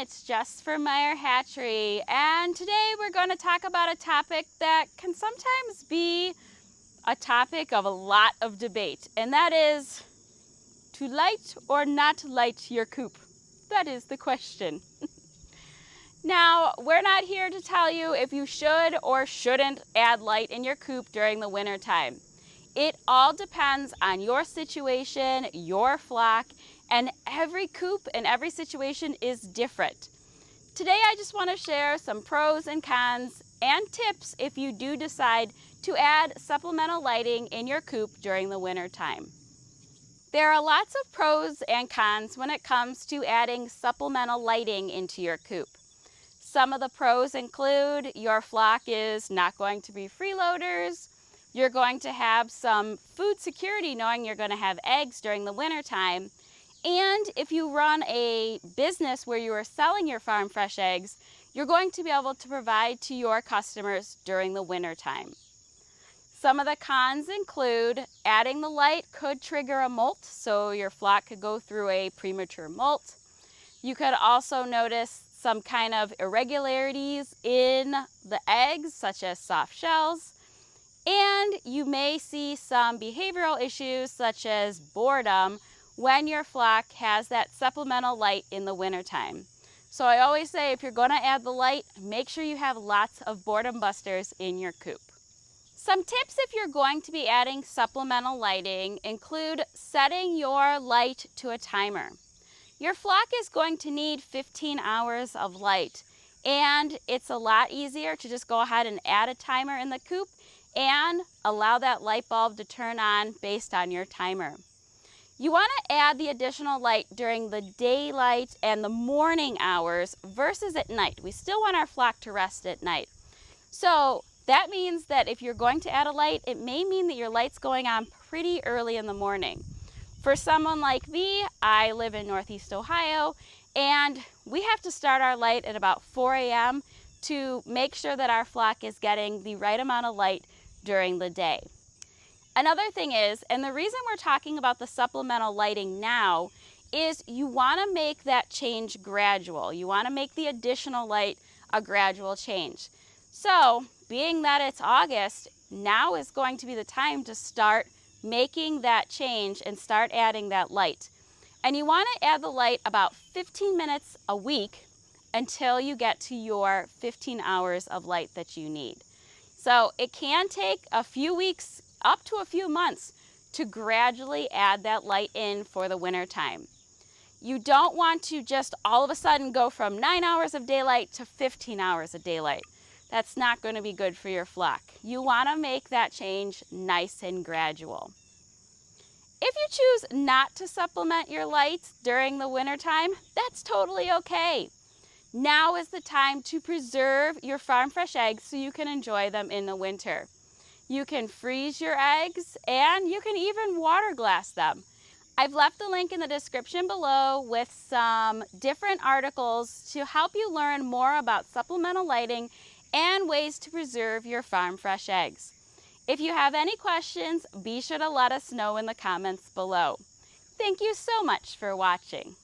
it's Jess from Meyer Hatchery, and today we're going to talk about a topic that can sometimes be a topic of a lot of debate, and that is to light or not light your coop. That is the question. Now, we're not here to tell you if you should or shouldn't add light in your coop during the winter time. It all depends on your situation, your flock, and every coop and every situation is different. Today I just want to share some pros and cons and tips if you do decide to add supplemental lighting in your coop during the winter time. There are lots of pros and cons when it comes to adding supplemental lighting into your coop. Some of the pros include your flock is not going to be freeloaders. You're going to have some food security knowing you're going to have eggs during the winter time. And if you run a business where you are selling your farm fresh eggs, you're going to be able to provide to your customers during the winter time. Some of the cons include adding the light could trigger a molt, so your flock could go through a premature molt. You could also notice some kind of irregularities in the eggs, such as soft shells. And you may see some behavioral issues, such as boredom, when your flock has that supplemental light in the wintertime. So I always say if you're going to add the light, make sure you have lots of boredom busters in your coop. Some tips if you're going to be adding supplemental lighting include setting your light to a timer. Your flock is going to need 15 hours of light, and it's a lot easier to just go ahead and add a timer in the coop and allow that light bulb to turn on based on your timer. You want to add the additional light during the daylight and the morning hours versus at night. We still want our flock to rest at night. So that means that if you're going to add a light, it may mean that your light's going on pretty early in the morning. For someone like me, I live in Northeast Ohio, and we have to start our light at about 4 a.m. to make sure that our flock is getting the right amount of light during the day. Another thing is, and the reason we're talking about the supplemental lighting now, is you want to make that change gradual. You want to make the additional light a gradual change. So, being that it's August, now is going to be the time to start making that change and start adding that light. And you want to add the light about 15 minutes a week until you get to your 15 hours of light that you need. So it can take a few weeks up to a few months to gradually add that light in for the winter time. You don't want to just all of a sudden go from 9 hours of daylight to 15 hours of daylight. That's not going to be good for your flock. You want to make that change nice and gradual. If you choose not to supplement your lights during the winter time, that's totally okay. Now is the time to preserve your farm fresh eggs so you can enjoy them in the winter. You can freeze your eggs and you can even water glass them. I've left the link in the description below with some different articles to help you learn more about supplemental lighting and ways to preserve your farm fresh eggs. If you have any questions, be sure to let us know in the comments below. Thank you so much for watching.